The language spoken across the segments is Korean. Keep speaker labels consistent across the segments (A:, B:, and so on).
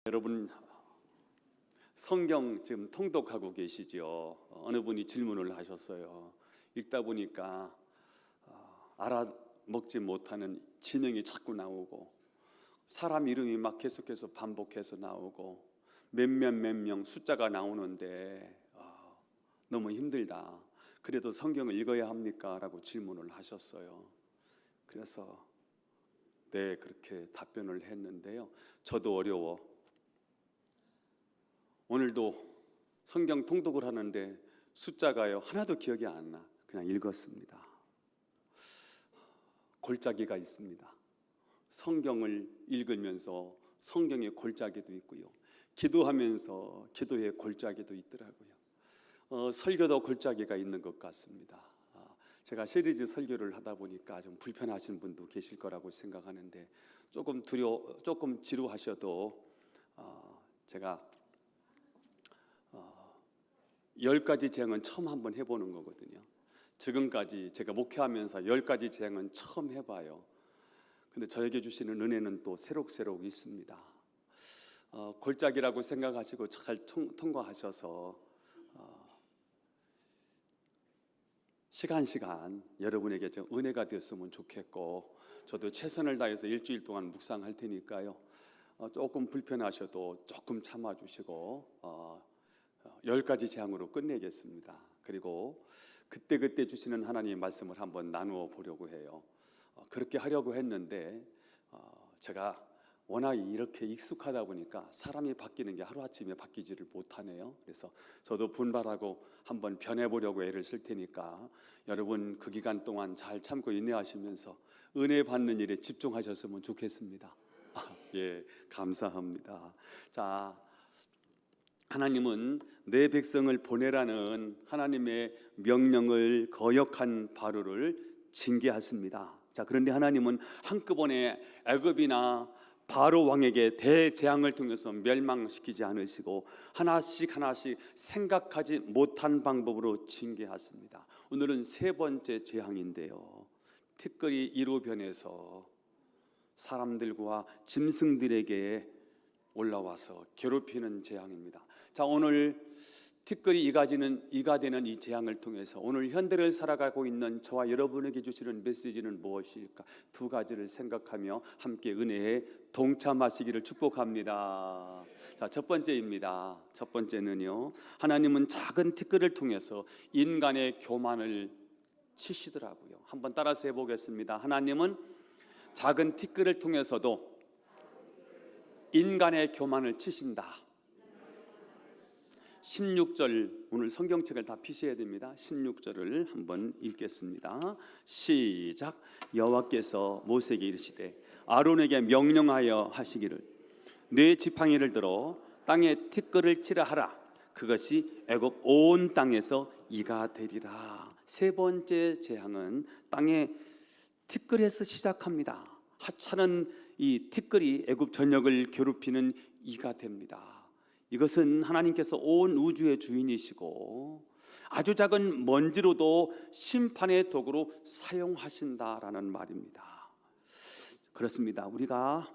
A: 여러분 성경 지금 통독하고 계시죠? 어느 분이 질문을 하셨어요. 읽다 보니까 알아먹지 못하는 지명이 자꾸 나오고 사람 이름이 막 계속해서 반복해서 나오고 몇 명 숫자가 나오는데 너무 힘들다. 그래도 성경을 읽어야 합니까? 라고 질문을 하셨어요. 그래서 네, 그렇게 답변을 했는데요. 저도 어려워. 오늘도 성경 통독을 하는데 숫자가요 하나도 기억이 안 나. 그냥 읽었습니다. 골짜기가 있습니다. 성경을 읽으면서 성경의 골짜기도 있고요, 기도하면서 기도의 골짜기도 있더라고요. 설교도 골짜기가 있는 것 같습니다. 제가 시리즈 설교를 하다 보니까 좀 불편하신 분도 계실 거라고 생각하는데 조금 지루하셔도 제가 10가지 재앙은 처음 한번 해보는 거거든요. 지금까지 제가 목회하면서 10가지 재앙은 처음 해봐요. 근데 저에게 주시는 은혜는 또 새록새록 있습니다. 골짜기라고 생각하시고 잘 통과하셔서 시간 여러분에게 좀 은혜가 되었으면 좋겠고, 저도 최선을 다해서 일주일 동안 묵상할 테니까요, 조금 불편하셔도 조금 참아주시고 10가지 재앙으로 끝내겠습니다. 그리고 그때 주시는 하나님의 말씀을 한번 나누어 보려고 해요. 그렇게 하려고 했는데 제가 워낙 이렇게 익숙하다 보니까 사람이 바뀌는 게 하루아침에 바뀌지를 못하네요. 그래서 저도 분발하고 한번 변해보려고 애를 쓸 테니까 여러분 그 기간 동안 잘 참고 인내하시면서 은혜 받는 일에 집중하셨으면 좋겠습니다. 예, 감사합니다. 자, 하나님은 내 백성을 보내라는 하나님의 명령을 거역한 바로를 징계하십니다. 자, 그런데 하나님은 한꺼번에 애굽이나 바로 왕에게 대재앙을 통해서 멸망시키지 않으시고 하나씩 생각하지 못한 방법으로 징계하십니다. 오늘은 세 번째 재앙인데요, 티끌이 이로 변해서 사람들과 짐승들에게 올라와서 괴롭히는 재앙입니다. 자, 오늘 티끌이 이가 되는 이 재앙을 통해서 오늘 현대를 살아가고 있는 저와 여러분에게 주시는 메시지는 무엇일까? 두 가지를 생각하며 함께 은혜에 동참하시기를 축복합니다. 자, 첫 번째입니다. 첫 번째는요, 하나님은 작은 티끌을 통해서 인간의 교만을 치시더라고요. 한번 따라서 해보겠습니다. 하나님은 작은 티끌을 통해서도 인간의 교만을 치신다. 16절, 오늘 성경책을 다 피셔야 됩니다. 16절을 한번 읽겠습니다. 시작. 여호와께서 모세에게 이르시되 아론에게 명령하여 하시기를 네 지팡이를 들어 땅에 티끌을 치라 하라. 그것이 애굽 온 땅에서 이가 되리라. 세 번째 재앙은 땅에 티끌에서 시작합니다. 하찮은 이 티끌이 애굽 전역을 괴롭히는 이가 됩니다. 이것은 하나님께서 온 우주의 주인이시고 아주 작은 먼지로도 심판의 도구로 사용하신다라는 말입니다. 그렇습니다. 우리가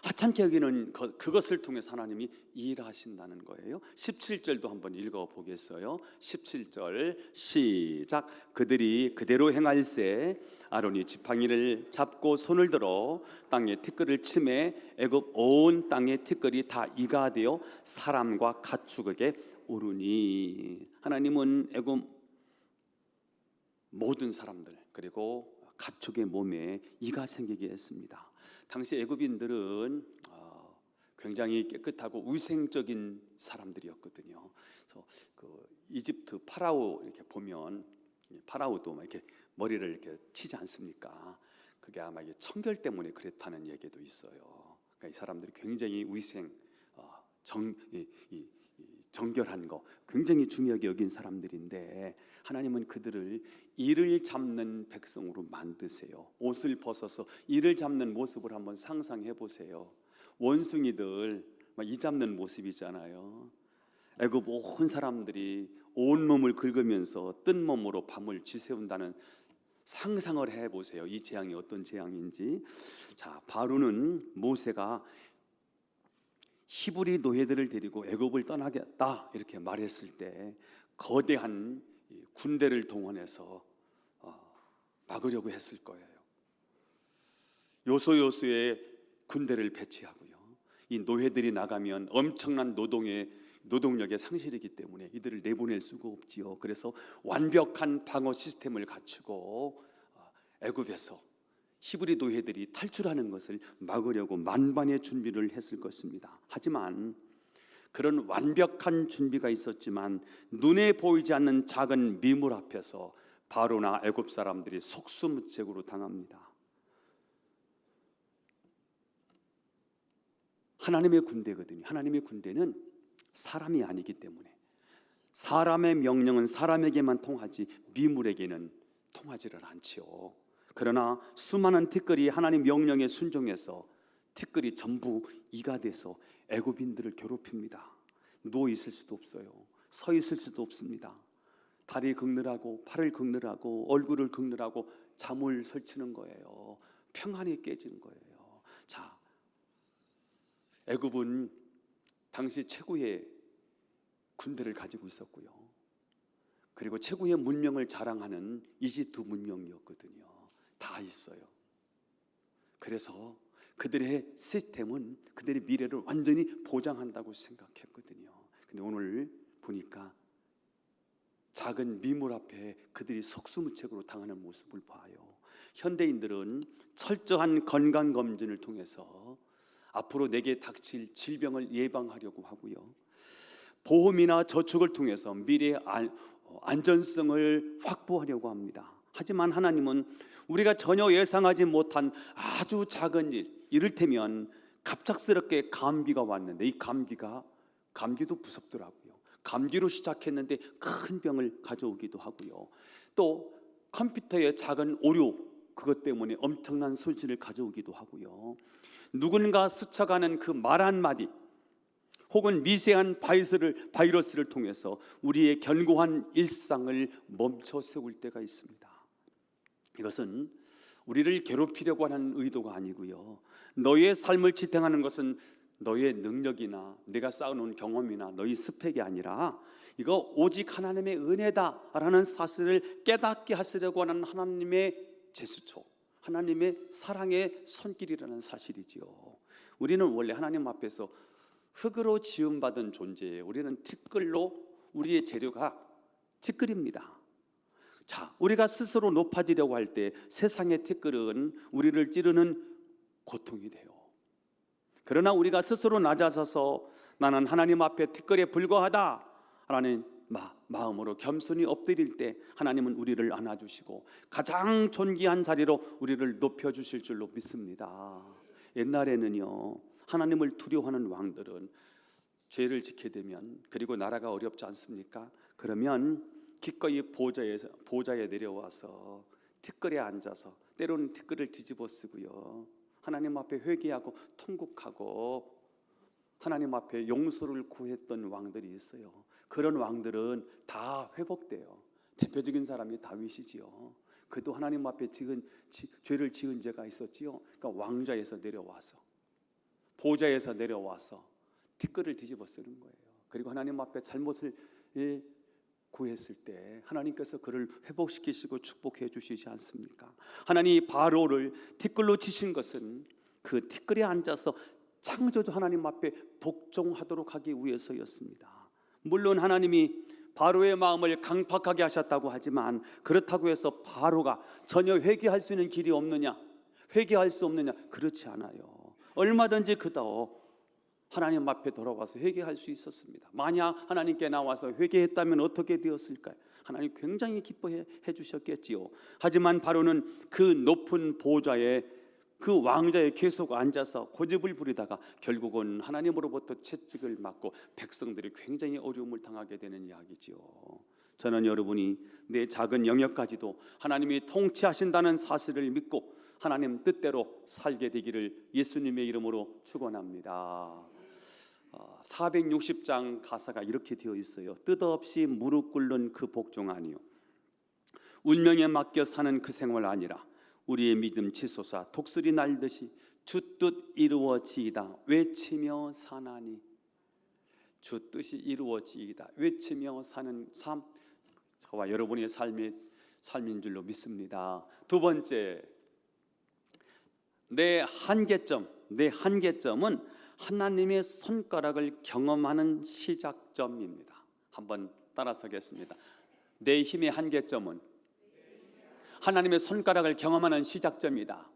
A: 하찮게 여기는 그것을 통해서 하나님이 일하신다는 거예요. 17절도 한번 읽어보겠어요. 17절 시작. 그들이 그대로 행할세 아론이 지팡이를 잡고 손을 들어 땅에 티끌을 치매 애굽 온 땅의 티끌이 다 이가 되어 사람과 가축에게 오르니. 하나님은 애굽 모든 사람들 그리고 가축의 몸에 이가 생기게 했습니다. 당시 애굽인들은 굉장히 깨끗하고 위생적인 사람들이었거든요. 그래서 그 이집트 파라오 이렇게 보면 파라오도 이렇게 머리를 이렇게 치지 않습니까? 그게 아마 이게 청결 때문에 그랬다는 얘기도 있어요. 그러니까 이 사람들이 굉장히 위생, 정결한 거 굉장히 중요하게 여긴 사람들인데 하나님은 그들을 이를 잡는 백성으로 만드세요. 옷을 벗어서 이를 잡는 모습을 한번 상상해 보세요. 원숭이들 이 잡는 모습이잖아요. 애굽 온 사람들이 온몸을 긁으면서 뜬 몸으로 밤을 지새운다는 상상을 해보세요. 이 재앙이 어떤 재앙인지. 자, 바로는 모세가 히브리 노예들을 데리고 애굽을 떠나겠다 이렇게 말했을 때 거대한 군대를 동원해서 막으려고 했을 거예요. 요소요소에 군대를 배치하고요. 이 노예들이 나가면 엄청난 노동력의 상실이기 때문에 이들을 내보낼 수가 없지요. 그래서 완벽한 방어 시스템을 갖추고 애굽에서 히브리 노예들이 탈출하는 것을 막으려고 만반의 준비를 했을 것입니다. 하지만 그런 완벽한 준비가 있었지만 눈에 보이지 않는 작은 미물 앞에서 바로나 애굽 사람들이 속수무책으로 당합니다. 하나님의 군대거든요. 하나님의 군대는 사람이 아니기 때문에 사람의 명령은 사람에게만 통하지 미물에게는 통하지를 않지요. 그러나 수많은 티끌이 하나님 명령에 순종해서 티끌이 전부 이가 돼서 애굽인들을 괴롭힙니다. 누워 있을 수도 없어요. 서 있을 수도 없습니다. 다리 긁느라고 팔을 긁느라고 얼굴을 긁느라고 잠을 설치는 거예요. 평안이 깨지는 거예요. 자, 애굽은 당시 최고의 군대를 가지고 있었고요. 그리고 최고의 문명을 자랑하는 이집트 문명이었거든요. 다 있어요. 그래서 그들의 시스템은 그들의 미래를 완전히 보장한다고 생각했거든요. 근데 오늘 보니까 작은 미물 앞에 그들이 속수무책으로 당하는 모습을 봐요. 현대인들은 철저한 건강검진을 통해서 앞으로 내게 닥칠 질병을 예방하려고 하고요. 보험이나 저축을 통해서 미래의 안전성을 확보하려고 합니다. 하지만 하나님은 우리가 전혀 예상하지 못한 아주 작은 일, 이를테면 갑작스럽게 감기가 왔는데 이 감기도 무섭더라고요. 감기로 시작했는데 큰 병을 가져오기도 하고요. 또 컴퓨터의 작은 오류, 그것 때문에 엄청난 손실을 가져오기도 하고요. 누군가 스쳐가는 그 말 한마디 혹은 미세한 바이러스를 통해서 우리의 견고한 일상을 멈춰 세울 때가 있습니다. 이것은 우리를 괴롭히려고 하는 의도가 아니고요. 너의 삶을 지탱하는 것은 너의 능력이나 내가 쌓아놓은 경험이나 너의 스펙이 아니라 이거 오직 하나님의 은혜다라는 사실을 깨닫게 하시려고 하는 하나님의 제스처, 하나님의 사랑의 손길이라는 사실이지요. 우리는 원래 하나님 앞에서 흙으로 지음받은 존재예요. 우리는 티끌로, 우리의 재료가 티끌입니다. 자, 우리가 스스로 높아지려고 할 때 세상의 티끌은 우리를 찌르는 고통이 돼요. 그러나 우리가 스스로 낮아서서 나는 하나님 앞에 티끌에 불과하다라는 마음으로 겸손히 엎드릴 때 하나님은 우리를 안아주시고 가장 존귀한 자리로 우리를 높여주실 줄로 믿습니다. 옛날에는요, 하나님을 두려워하는 왕들은 죄를 지게 되면, 그리고 나라가 어렵지 않습니까? 그러면 기꺼이 보좌에 내려와서 티끌에 앉아서 때로는 티끌을 뒤집어 쓰고요, 하나님 앞에 회개하고 통곡하고 하나님 앞에 용서를 구했던 왕들이 있어요. 그런 왕들은 다 회복돼요. 대표적인 사람이 다윗이지요. 그도 하나님 앞에 죄를 지은 죄가 있었지요. 그러니까 왕좌에서 내려와서, 보좌에서 내려와서 티끌을 뒤집어 쓰는 거예요. 그리고 하나님 앞에 잘못을 구했을 때 하나님께서 그를 회복시키시고 축복해 주시지 않습니까? 하나님이 바로를 티끌로 치신 것은 그 티끌에 앉아서 창조주 하나님 앞에 복종하도록 하기 위해서였습니다. 물론 하나님이 바로의 마음을 강팍하게 하셨다고 하지만 그렇다고 해서 바로가 전혀 회개할 수 있는 길이 없느냐, 회개할 수 없느냐, 그렇지 않아요. 얼마든지 그도 하나님 앞에 돌아와서 회개할 수 있었습니다. 만약 하나님께 나와서 회개했다면 어떻게 되었을까요? 하나님 굉장히 기뻐해 주셨겠지요. 하지만 바로는 그 높은 보좌에, 그 왕좌에 계속 앉아서 고집을 부리다가 결국은 하나님으로부터 채찍을 맞고 백성들이 굉장히 어려움을 당하게 되는 이야기지요. 저는 여러분이 내 작은 영역까지도 하나님이 통치하신다는 사실을 믿고 하나님 뜻대로 살게 되기를 예수님의 이름으로 축원합니다. 460장 가사가 이렇게 되어 있어요. 뜻없이 무릎 꿇는 그 복종 아니요, 운명에 맡겨 사는 그 생활 아니라 우리의 믿음 치솟아 독수리 날듯이 주 뜻 이루어지이다 외치며 사나니. 주 뜻이 이루어지이다 외치며 사는 삶, 저와 여러분의 삶인 줄로 믿습니다. 두 번째, 내 한계점은 하나님의 손가락을 경험하는 시작점입니다. 한번 따라서겠습니다. 내 힘의 한계점은 하나님의 손가락을 경험하는 시작점이다.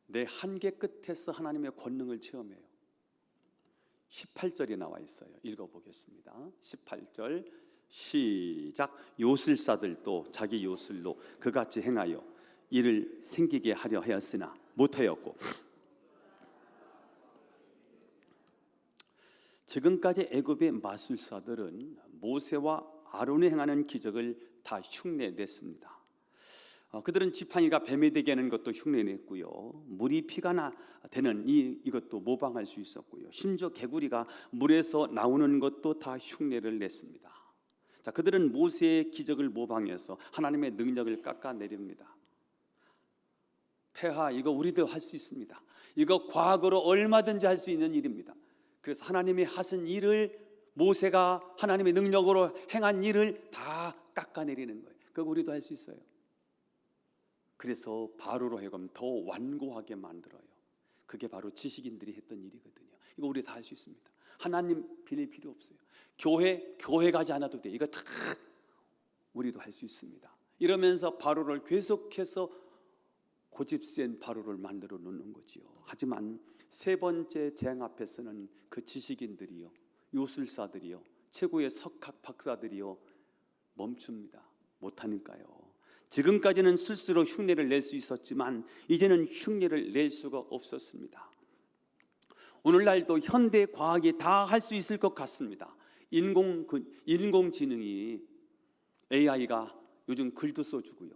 A: 내 한계 끝에서 하나님의 권능을 체험해요. 18절에 나와 있어요. 읽어보겠습니다. 18절 시작. 요술사들도 자기 요술로 그같이 행하여 이를 생기게 하려 하였으나 못하였고, 지금까지 애굽의 마술사들은 모세와 아론이 행하는 기적을 다 흉내냈습니다. 그들은 지팡이가 뱀이 되게 하는 것도 흉내냈고요, 물이 피가 되는 이것도 모방할 수 있었고요, 심지어 개구리가 물에서 나오는 것도 다 흉내를 냈습니다. 자, 그들은 모세의 기적을 모방해서 하나님의 능력을 깎아내립니다. 폐하, 이거 우리도 할 수 있습니다. 이거 과거로 얼마든지 할 수 있는 일입니다. 그래서 하나님이 하신 일을, 모세가 하나님의 능력으로 행한 일을 다 깎아내리는 거예요. 그거 우리도 할 수 있어요. 그래서 바로로 하여금 더 완고하게 만들어요. 그게 바로 지식인들이 했던 일이거든요. 이거 우리 다 할 수 있습니다. 하나님 빌릴 필요 없어요. 교회 가지 않아도 돼. 이거 다 우리도 할 수 있습니다. 이러면서 바로를 계속해서 고집센 바로를 만들어 놓는 거지요. 하지만 세 번째 재앙 앞에서는 그 지식인들이요, 요술사들이요, 최고의 석학 박사들이요 멈춥니다. 못하니까요. 지금까지는 스스로 흉내를 낼 수 있었지만 이제는 흉내를 낼 수가 없었습니다. 오늘날도 현대 과학이 다 할 수 있을 것 같습니다. 인공지능이, AI가 요즘 글도 써주고요,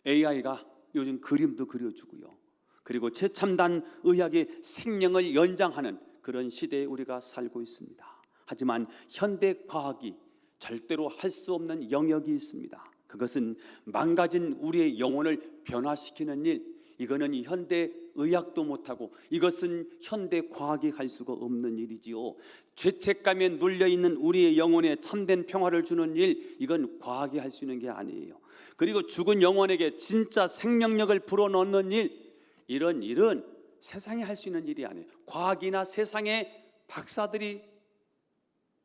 A: AI가 요즘 그림도 그려주고요, 그리고 최첨단 의학의 생명을 연장하는 그런 시대에 우리가 살고 있습니다. 하지만 현대 과학이 절대로 할 수 없는 영역이 있습니다. 그것은 망가진 우리의 영혼을 변화시키는 일. 이거는 현대 의학도 못하고, 이것은 현대 과학이 할 수가 없는 일이지요. 죄책감에 눌려있는 우리의 영혼에 참된 평화를 주는 일, 이건 과학이 할 수 있는 게 아니에요. 그리고 죽은 영혼에게 진짜 생명력을 불어넣는 일, 이런 일은 세상에 할 수 있는 일이 아니에요. 과학이나 세상의 박사들이,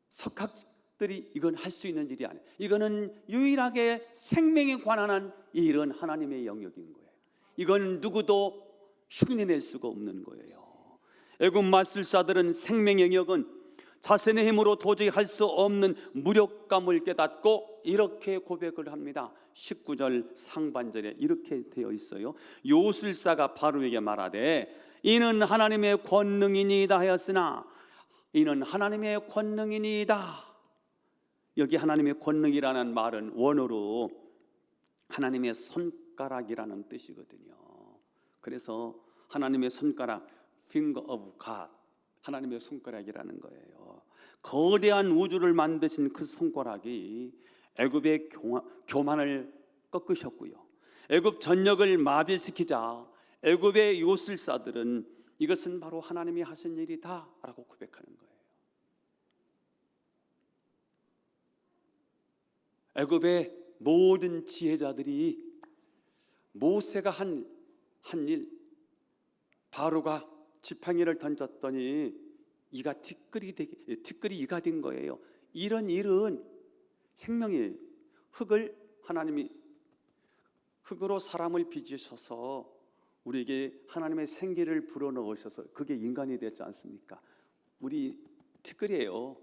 A: 석학들이 이건 할 수 있는 일이 아니에요. 이거는 유일하게 생명에 관한 일은 하나님의 영역인 거예요. 이건 누구도 흉내낼 수가 없는 거예요. 애굽 마술사들은 생명 영역은 자신의 힘으로 도저히 할 수 없는 무력감을 깨닫고 이렇게 고백을 합니다. 19절 상반절에 이렇게 되어 있어요. 요술사가 바로에게 말하되 이는 하나님의 권능이니이다 하였으나, 이는 하나님의 권능이니이다. 여기 하나님의 권능이라는 말은 원어로 하나님의 손가락이라는 뜻이거든요. 그래서 하나님의 손가락, finger of God, 하나님의 손가락이라는 거예요. 거대한 우주를 만드신 그 손가락이 애굽의 교만을 꺾으셨고요, 애굽 전역을 마비시키자 애굽의 요술사들은 이것은 바로 하나님이 하신 일이다 라고 고백하는 거예요. 애굽의 모든 지혜자들이 모세가 한 일, 바로가 지팡이를 던졌더니 이가 티끌이 이가 된 거예요. 이런 일은 생명의 하나님이 흙으로 사람을 빚으셔서 우리에게 하나님의 생기를 불어넣으셔서 그게 인간이 되지 않습니까? 우리 티끌이에요.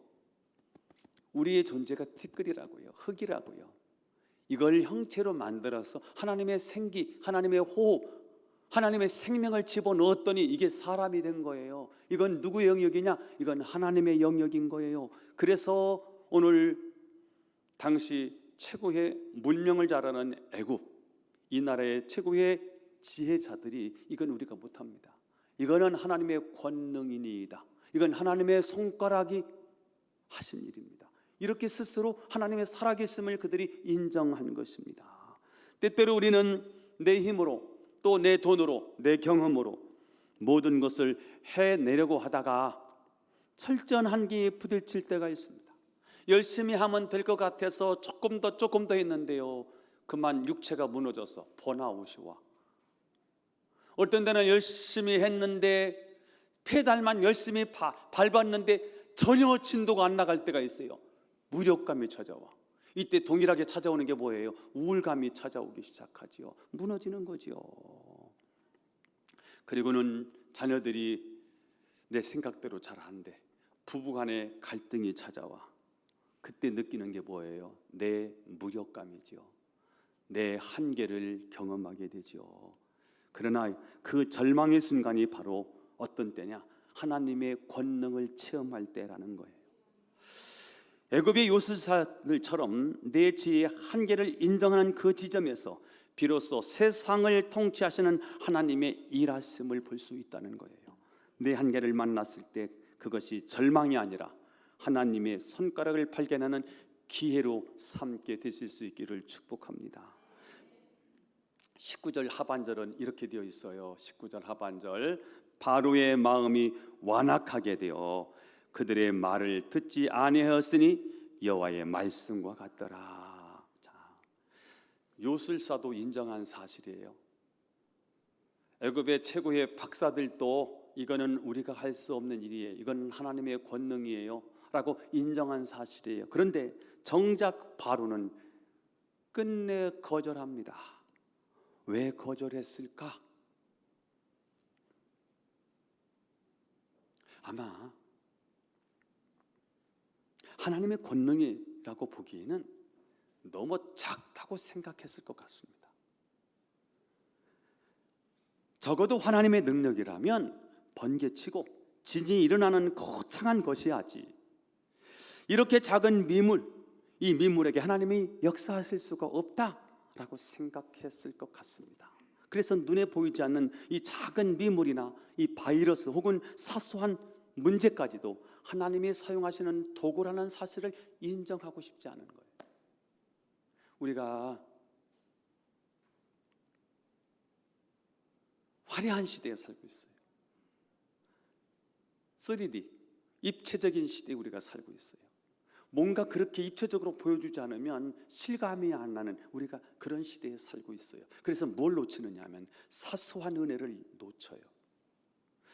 A: 우리의 존재가 티끌이라고요, 흙이라고요. 이걸 형체로 만들어서 하나님의 생기, 하나님의 호흡, 하나님의 생명을 집어넣었더니 이게 사람이 된 거예요. 이건 누구의 영역이냐? 이건 하나님의 영역인 거예요. 그래서 오늘 당시 최고의 문명을 잘하는 애굽, 이 나라의 최고의 지혜자들이 이건 우리가 못합니다. 이거는 하나님의 권능이니이다. 이건 하나님의 손가락이 하신 일입니다. 이렇게 스스로 하나님의 살아계심을 그들이 인정한 것입니다. 때때로 우리는 내 힘으로, 또 내 돈으로, 내 경험으로 모든 것을 해내려고 하다가 철저한 한계에 부딪힐 때가 있습니다. 열심히 하면 될 것 같아서 조금 더 했는데요, 그만 육체가 무너져서 번아웃이 와. 어떤 때는 열심히 했는데, 페달만 열심히 밟았는데 전혀 진도가 안 나갈 때가 있어요. 무력감이 찾아와. 이때 동일하게 찾아오는 게 뭐예요? 우울감이 찾아오기 시작하지요. 무너지는 거지요. 그리고는 자녀들이 내 생각대로 잘 안 돼. 부부간에 갈등이 찾아와. 그때 느끼는 게 뭐예요? 내 무력감이지요. 내 한계를 경험하게 되지요. 그러나 그 절망의 순간이 바로 어떤 때냐? 하나님의 권능을 체험할 때라는 거예요. 애굽의 요술사들처럼 내 지혜의 한계를 인정하는 그 지점에서 비로소 세상을 통치하시는 하나님의 일하심을 볼 수 있다는 거예요. 내 한계를 만났을 때 그것이 절망이 아니라 하나님의 손가락을 발견하는 기회로 삼게 되실 수 있기를 축복합니다. 19절 하반절은 이렇게 되어 있어요. 19절 하반절, 바로의 마음이 완악하게 되어 그들의 말을 듣지 아니하였으니 여호와의 말씀과 같더라. 자, 요술사도 인정한 사실이에요. 애굽의 최고의 박사들도 이거는 우리가 할 수 없는 일이에요, 이건 하나님의 권능이에요 라고 인정한 사실이에요. 그런데 정작 바로는 끝내 거절합니다. 왜 거절했을까? 아마 하나님의 권능이라고 보기에는 너무 작다고 생각했을 것 같습니다. 적어도 하나님의 능력이라면 번개치고 지진이 일어나는 거창한 것이야지, 이렇게 작은 미물, 이 미물에게 하나님이 역사하실 수가 없다라고 생각했을 것 같습니다. 그래서 눈에 보이지 않는 이 작은 미물이나 이 바이러스 혹은 사소한 문제까지도 하나님이 사용하시는 도구라는 사실을 인정하고 싶지 않은 거예요. 우리가 화려한 시대에 살고 있어요. 3D, 입체적인 시대에 우리가 살고 있어요. 뭔가 그렇게 입체적으로 보여주지 않으면 실감이 안 나는 우리가 그런 시대에 살고 있어요. 그래서 뭘 놓치느냐 하면 사소한 은혜를 놓쳐요.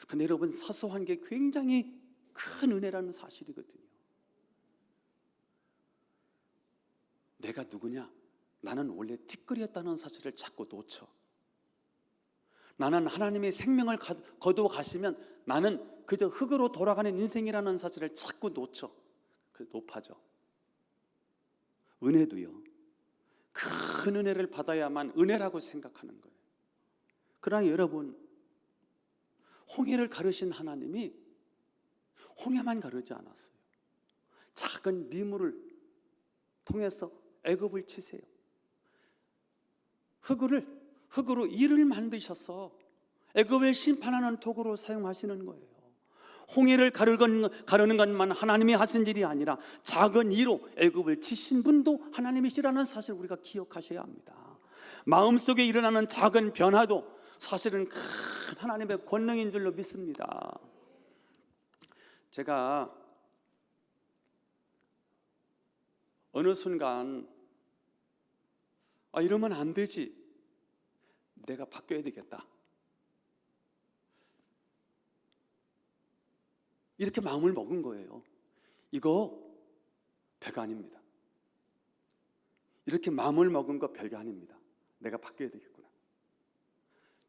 A: 근데 여러분, 사소한 게 굉장히 큰 은혜라는 사실이거든요. 내가 누구냐? 나는 원래 티끌이었다는 사실을 자꾸 놓쳐. 나는 하나님의 생명을 거두어 가시면 나는 그저 흙으로 돌아가는 인생이라는 사실을 자꾸 놓쳐. 그래서 높아져. 은혜도요, 큰 은혜를 받아야만 은혜라고 생각하는 거예요. 그러나 여러분, 홍해를 가르신 하나님이 홍해만 가르지 않았어요. 작은 미물을 통해서 애굽을 치세요. 흙으로 이를 만드셔서 애굽을 심판하는 도구로 사용하시는 거예요. 홍해를 가르는 것만 하나님이 하신 일이 아니라 작은 이로 애굽을 치신 분도 하나님이시라는 사실 우리가 기억하셔야 합니다. 마음속에 일어나는 작은 변화도 사실은 큰 하나님의 권능인 줄로 믿습니다. 제가 어느 순간 이러면 안 되지, 내가 바뀌어야 되겠다, 이렇게 마음을 먹은 거예요. 이거 별거 아닙니다. 이렇게 마음을 먹은 거 별거 아닙니다. 내가 바뀌어야 되겠구나.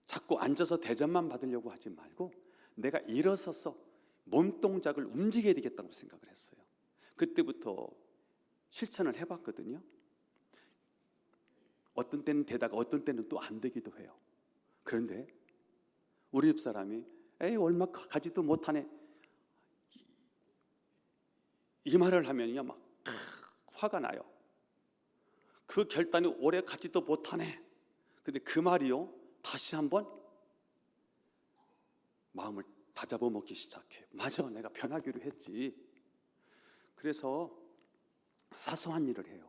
A: 자꾸 앉아서 대접만 받으려고 하지 말고 내가 일어서서 몸동작을 움직여야 되겠다고 생각을 했어요. 그때부터 실천을 해봤거든요. 어떤 때는 되다가 어떤 때는 또 안 되기도 해요. 그런데 우리 집사람이 얼마 가지도 못하네, 이 말을 하면요 막 화가 나요. 그 결단이 오래 가지도 못하네. 근데 그 말이요, 다시 한번 마음을 다잡아 먹기 시작해요. 맞아, 내가 변하기로 했지. 그래서 사소한 일을 해요.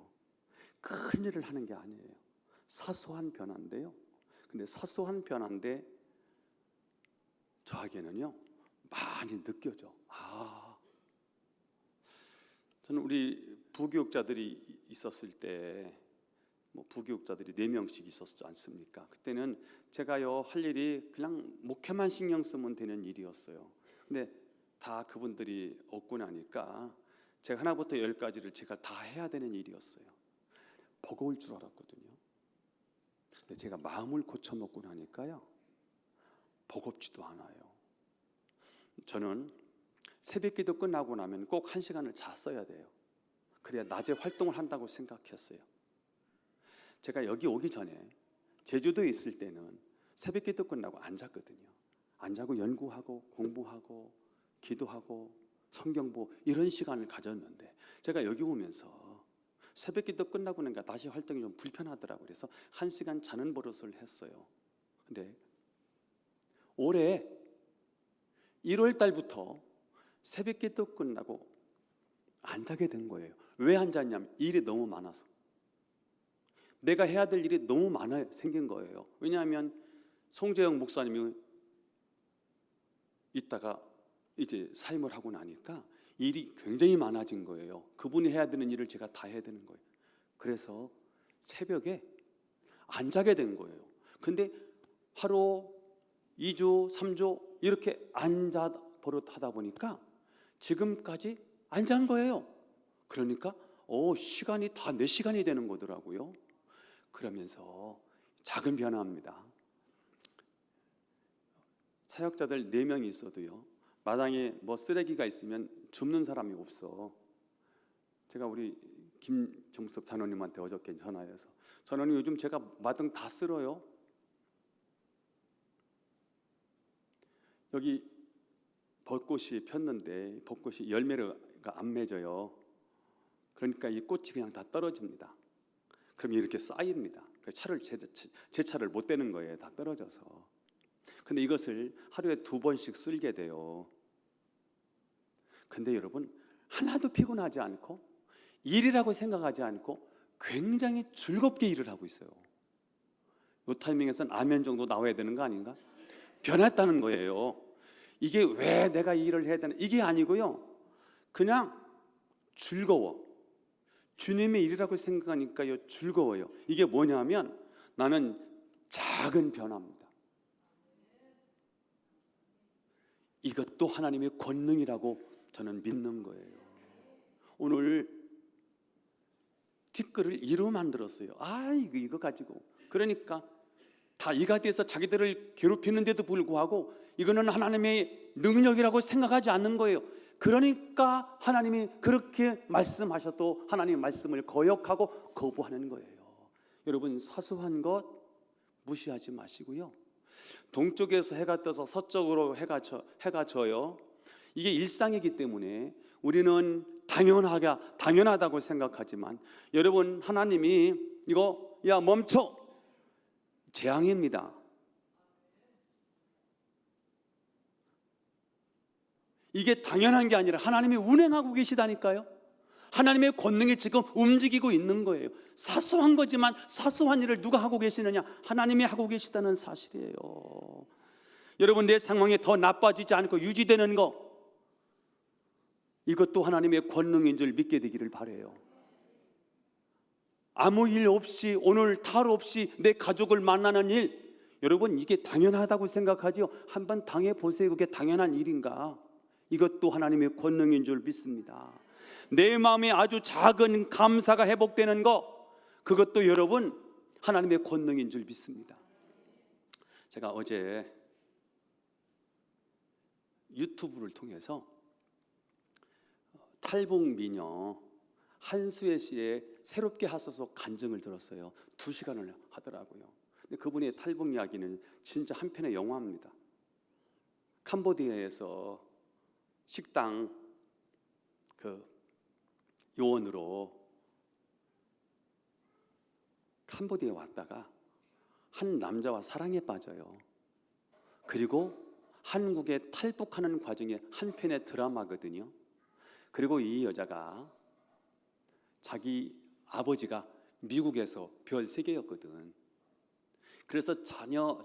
A: 큰 일을 하는 게 아니에요. 사소한 변화인데요. 근데 사소한 변화인데 저에게는요 많이 느껴져. 저는 우리 부교육자들이 있었을 때 부교육자들이 4명씩 있었지 않습니까? 그때는 제가요 할 일이 그냥 목회만 신경 쓰면 되는 일이었어요. 근데 다 그분들이 없고 나니까 제가 하나부터 10까지를 제가 다 해야 되는 일이었어요. 버거울 줄 알았거든요. 근데 제가 마음을 고쳐먹고 나니까요 버겁지도 않아요. 저는 새벽기도 끝나고 나면 꼭 1시간을 잤어야 돼요. 그래야 낮에 활동을 한다고 생각했어요. 제가 여기 오기 전에 제주도에 있을 때는 새벽기도 끝나고 안 잤거든요. 안 자고 연구하고 공부하고 기도하고 성경보 이런 시간을 가졌는데 제가 여기 오면서 새벽기도 끝나고 나니까 다시 활동이 좀 불편하더라고요. 그래서 1시간 자는 버릇을 했어요. 근데 올해 1월 달부터 새벽기도 끝나고 안 자게 된 거예요. 왜 안 잤냐면 일이 너무 많아서. 내가 해야 될 일이 너무 많아 생긴 거예요. 왜냐하면 송재영 목사님이 있다가 이제 사임을 하고 나니까 일이 굉장히 많아진 거예요. 그분이 해야 되는 일을 제가 다 해야 되는 거예요. 그래서 새벽에 안 자게 된 거예요. 근데 하루 2주 3주 이렇게 안 자 버릇하다 보니까 지금까지 안 잔 거예요. 그러니까 시간이 다 4시간이 되는 거더라고요. 그러면서 작은 변화입니다. 사역자들 4명이 있어도요 마당에 쓰레기가 있으면 줍는 사람이 없어. 제가 우리 김종섭 장로님한테 어저께 전화해서 전화님 요즘 제가 마당 다 쓸어요. 여기 벚꽃이 폈는데 벚꽃이 열매가 안 맺어요. 그러니까 이 꽃이 그냥 다 떨어집니다. 그럼 이렇게 쌓입니다. 차를 제 차를 못 대는 거예요. 다 떨어져서. 근데 이것을 하루에 2번씩 쓸게 돼요. 근데 여러분 하나도 피곤하지 않고 일이라고 생각하지 않고 굉장히 즐겁게 일을 하고 있어요. 이 타이밍에서는 아멘 정도 나와야 되는 거 아닌가? 변했다는 거예요. 이게 왜 내가 이 일을 해야 되나 이게 아니고요 그냥 즐거워. 주님의 일이라고 생각하니까요 즐거워요. 이게 뭐냐면 나는 작은 변화입니다. 이것도 하나님의 권능이라고 저는 믿는 거예요. 오늘 댓글을 이로 만들었어요. 이거 가지고 그러니까 다 이가 돼서 자기들을 괴롭히는데도 불구하고 이거는 하나님의 능력이라고 생각하지 않는 거예요. 그러니까 하나님이 그렇게 말씀하셔도 하나님의 말씀을 거역하고 거부하는 거예요. 여러분 사소한 것 무시하지 마시고요. 동쪽에서 해가 떠서 서쪽으로 해가 져요. 이게 일상이기 때문에 우리는 당연하다고 생각하지만 여러분 하나님이 이거 멈춰 재앙입니다. 이게 당연한 게 아니라 하나님이 운행하고 계시다니까요. 하나님의 권능이 지금 움직이고 있는 거예요. 사소한 거지만 사소한 일을 누가 하고 계시느냐? 하나님이 하고 계시다는 사실이에요. 여러분 내 상황이 더 나빠지지 않고 유지되는 거 이것도 하나님의 권능인 줄 믿게 되기를 바라요. 아무 일 없이 오늘 탈 없이 내 가족을 만나는 일 여러분 이게 당연하다고 생각하지요? 한번 당해보세요. 그게 당연한 일인가? 이것도 하나님의 권능인 줄 믿습니다. 내 마음에 아주 작은 감사가 회복되는 거 그것도 여러분 하나님의 권능인 줄 믿습니다. 제가 어제 유튜브를 통해서 탈북 미녀 한수혜 씨의 새롭게 하소서 간증을 들었어요. 2시간을 하더라고요. 근데 그분의 탈북 이야기는 진짜 한 편의 영화입니다. 캄보디아에서 식당 요원으로 캄보디아에 왔다가 한 남자와 사랑에 빠져요. 그리고 한국에 탈북하는 과정이 한 편의 드라마거든요. 그리고 이 여자가 자기 아버지가 미국에서 별 3개였거든. 그래서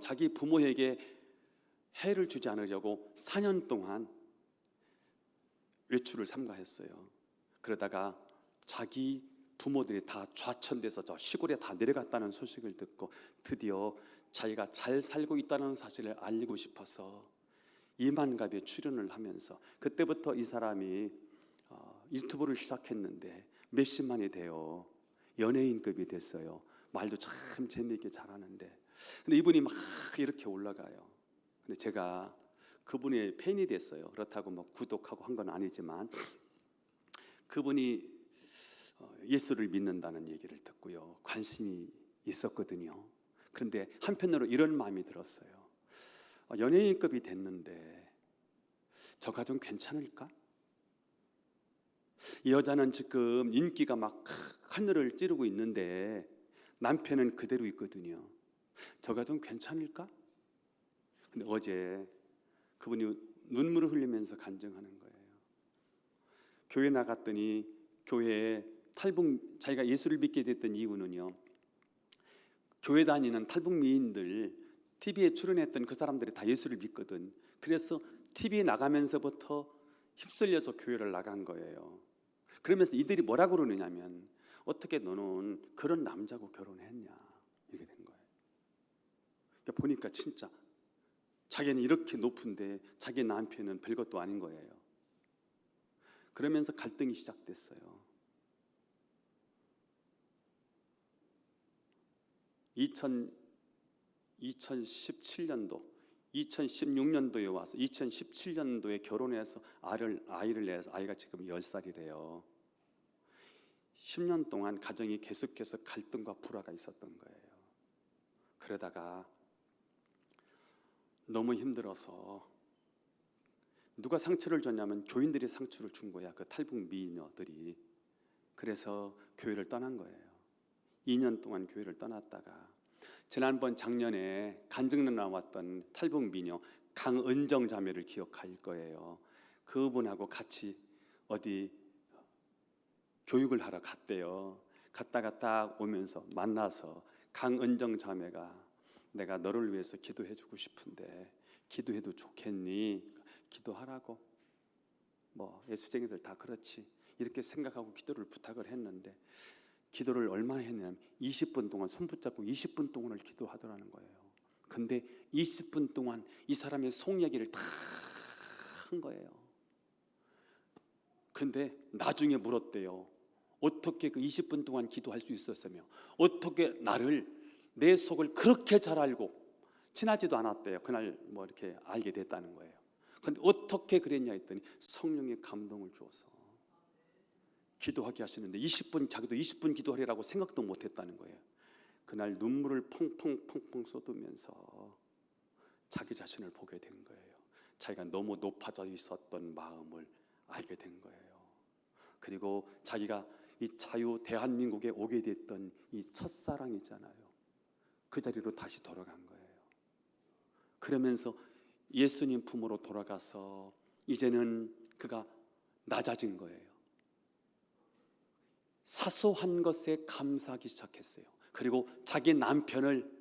A: 자기 부모에게 해를 주지 않으려고 4년 동안 외출을 삼가했어요. 그러다가 자기 부모들이 다 좌천돼서 저 시골에 다 내려갔다는 소식을 듣고 드디어 자기가 잘 살고 있다는 사실을 알리고 싶어서 이만갑에 출연을 하면서, 그때부터 이 사람이 유튜브를 시작했는데 몇십만이 돼요. 연예인급이 됐어요. 말도 참 재미있게 잘하는데, 근데 이분이 막 이렇게 올라가요. 근데 제가 그분의 팬이 됐어요. 그렇다고 뭐 구독하고 한 건 아니지만, 그분이 예수를 믿는다는 얘기를 듣고요, 관심이 있었거든요. 그런데 한편으로 이런 마음이 들었어요. 연예인급이 됐는데 저 가정 괜찮을까? 이 여자는 지금 인기가 막 하늘을 찌르고 있는데 남편은 그대로 있거든요. 저 가정 괜찮을까? 근데 어제 그분이 눈물을 흘리면서 간증하는 거예요. 교회 나갔더니 교회에 자기가 예수를 믿게 됐던 이유는요, 교회 다니는 탈북민들, TV에 출연했던 그 사람들이 다 예수를 믿거든. 그래서 TV에 나가면서부터 휩쓸려서 교회를 나간 거예요. 그러면서 이들이 뭐라고 그러느냐면, 어떻게 너는 그런 남자고 결혼했냐, 이렇게 된 거예요. 그러니까 보니까 진짜 자기는 이렇게 높은데 자기 남편은 별것도 아닌 거예요. 그러면서 갈등이 시작됐어요. 2017년도, 2016년도에 와서 2017년도에 결혼해서 아이를 낳아서 아이가 지금 10살이래요. 10년 동안 가정이 계속해서 갈등과 불화가 있었던 거예요. 그러다가 너무 힘들어서 누가 상처를 줬냐면 교인들이 상처를 준 거야, 그 탈북 미녀들이. 그래서 교회를 떠난 거예요. 2년 동안 교회를 떠났다가 지난번 작년에 간증로 나왔던 탈북 미녀 강은정 자매를 기억할 거예요. 그분하고 같이 어디 교육을 하러 갔대요. 갔다가 딱 오면서 만나서 강은정 자매가 내가 너를 위해서 기도해주고 싶은데 기도해도 좋겠니? 기도하라고. 뭐 예수쟁이들 다 그렇지, 이렇게 생각하고 기도를 부탁을 했는데, 기도를 얼마나 했냐면 20분 동안 손 붙잡고 20분 동안을 기도하더라는 거예요. 근데 20분 동안 이 사람의 속 얘기를 다 한 거예요. 근데 나중에 물었대요. 어떻게 그 20분 동안 기도할 수 있었으며, 어떻게 내 속을 그렇게 잘 알고, 친하지도 않았대요. 그날 뭐 이렇게 알게 됐다는 거예요. 근데 어떻게 그랬냐 했더니 성령의 감동을 주어서 기도하게 하시는데, 20분, 자기도 20분 기도하리라고 생각도 못했다는 거예요. 그날 눈물을 펑펑 쏟으면서 자기 자신을 보게 된 거예요. 자기가 너무 높아져 있었던 마음을 알게 된 거예요. 그리고 자기가 이 자유 대한민국에 오게 됐던 이 첫사랑이잖아요, 그 자리로 다시 돌아간 거예요. 그러면서 예수님 품으로 돌아가서 이제는 그가 낮아진 거예요. 사소한 것에 감사하기 시작했어요. 그리고 자기 남편을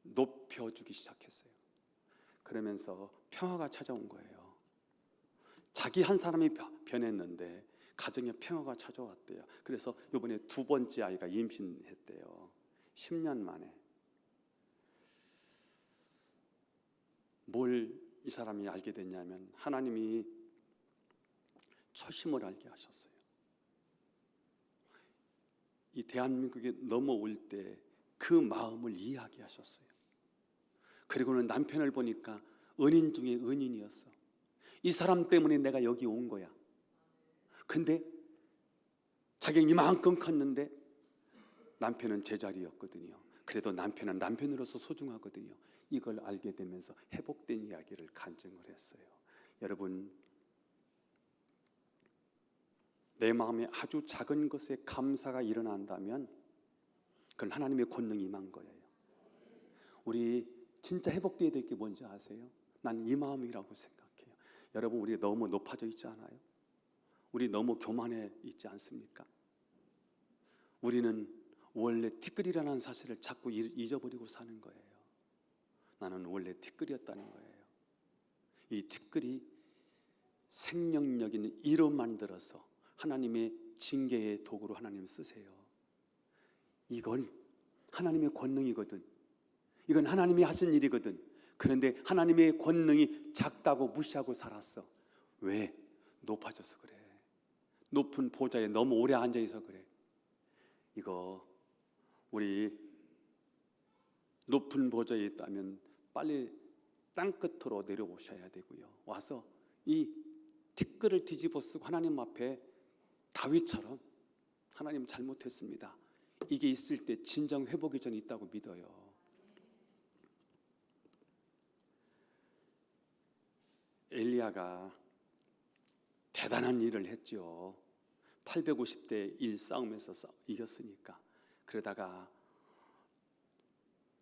A: 높여주기 시작했어요. 그러면서 평화가 찾아온 거예요. 자기 한 사람이 변했는데 가정에 평화가 찾아왔대요. 그래서 이번에 2번째 아이가 임신했대요. 10년 만에. 뭘 이 사람이 알게 됐냐면, 하나님이 초심을 알게 하셨어요. 이 대한민국에 넘어올 때 그 마음을 이해하게 하셨어요. 그리고는 남편을 보니까 은인 중에 은인이었어. 이 사람 때문에 내가 여기 온 거야. 근데 자기는 이만큼 컸는데 남편은 제자리였거든요. 그래도 남편은 남편으로서 소중하거든요. 이걸 알게 되면서 회복된 이야기를 간증을 했어요. 여러분, 내 마음에 아주 작은 것에 감사가 일어난다면 그건 하나님의 권능이 임한 거예요. 우리 진짜 회복돼야 될 게 뭔지 아세요? 난 이 마음이라고 생각해요. 여러분, 우리 너무 높아져 있지 않아요? 우리 너무 교만해 있지 않습니까? 우리는 원래 티끌이라는 사실을 자꾸 잊어버리고 사는 거예요. 나는 원래 티끌이었다는 거예요. 이 티끌이 생명력 있는 이로 만들어서 하나님의 징계의 도구로 하나님 쓰세요. 이건 하나님의 권능이거든. 이건 하나님이 하신 일이거든. 그런데 하나님의 권능이 작다고 무시하고 살았어. 왜? 높아져서 그래. 높은 보좌에 너무 오래 앉아있어 그래. 이거 우리 높은 보좌에 있다면 빨리 땅끝으로 내려오셔야 되고요. 와서 이 티끌을 뒤집어 쓰고 하나님 앞에 다윗처럼 하나님 잘못했습니다. 이게 있을 때 진정 회복이 전 있다고 믿어요. 엘리야가 대단한 일을 했죠. 850대 1 싸움에서 이겼으니까. 그러다가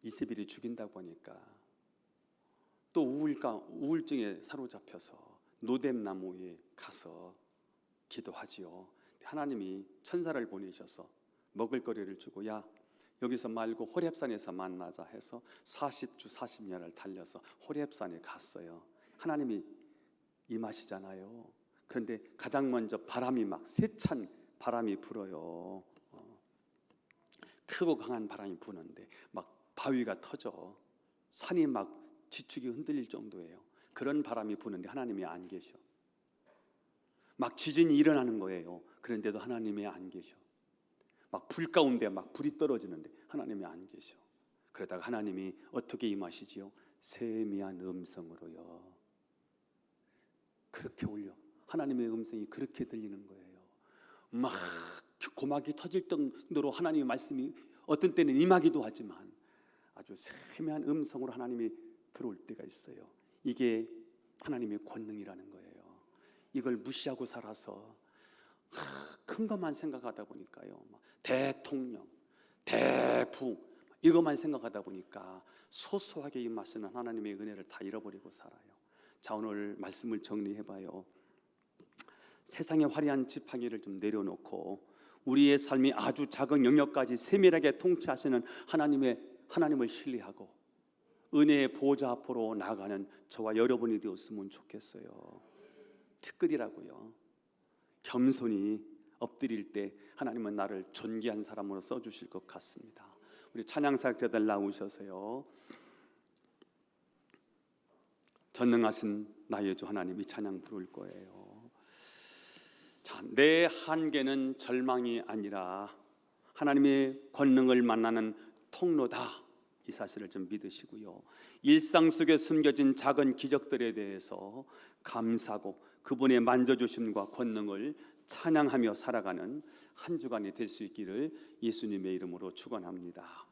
A: 이세벨이 죽인다고 하니까 또 우울증에 사로잡혀서 노뎀나무에 가서 기도하지요. 하나님이 천사를 보내셔서 먹을거리를 주고, 야, 여기서 말고 호렙산에서 만나자 해서 40주 40년을 달려서 호렙산에 갔어요. 하나님이 임하시잖아요. 그런데 가장 먼저 바람이 막 세찬 바람이 불어요. 크고 강한 바람이 부는데 막 바위가 터져 산이 막 지축이 흔들릴 정도예요. 그런 바람이 부는데 하나님이 안 계셔. 막 지진이 일어나는 거예요. 그런데도 하나님이 안 계셔. 막 불 가운데 막 불이 떨어지는데 하나님이 안 계셔. 그러다가 하나님이 어떻게 임하시지요? 세미한 음성으로요. 그렇게 울려. 하나님의 음성이 그렇게 들리는 거예요. 막 고막이 터질 정도로 하나님의 말씀이 어떤 때는 임하기도 하지만 아주 세미한 음성으로 하나님이 들어올 때가 있어요. 이게 하나님의 권능이라는 거예요. 이걸 무시하고 살아서 큰 것만 생각하다 보니까요, 대통령, 대부 이것만 생각하다 보니까 소소하게 임하시는 하나님의 은혜를 다 잃어버리고 살아요. 자, 오늘 말씀을 정리해봐요. 세상의 화려한 지팡이를 좀 내려놓고 우리의 삶이 아주 작은 영역까지 세밀하게 통치하시는 하나님을 신뢰하고 은혜의 보좌 앞으로 나아가는 저와 여러분이 되었으면 좋겠어요. 티끌이라고요. 겸손히 엎드릴 때 하나님은 나를 존귀한 사람으로 써주실 것 같습니다. 우리 찬양사역자들 나오셔서요, 전능하신 나의 주 하나님이 찬양 부를 거예요. 자, 내 한계는 절망이 아니라 하나님의 권능을 만나는 통로다, 이 사실을 좀 믿으시고요, 일상 속에 숨겨진 작은 기적들에 대해서 감사하고 그분의 만져주심과 권능을 찬양하며 살아가는 한 주간이 될 수 있기를 예수님의 이름으로 축원합니다.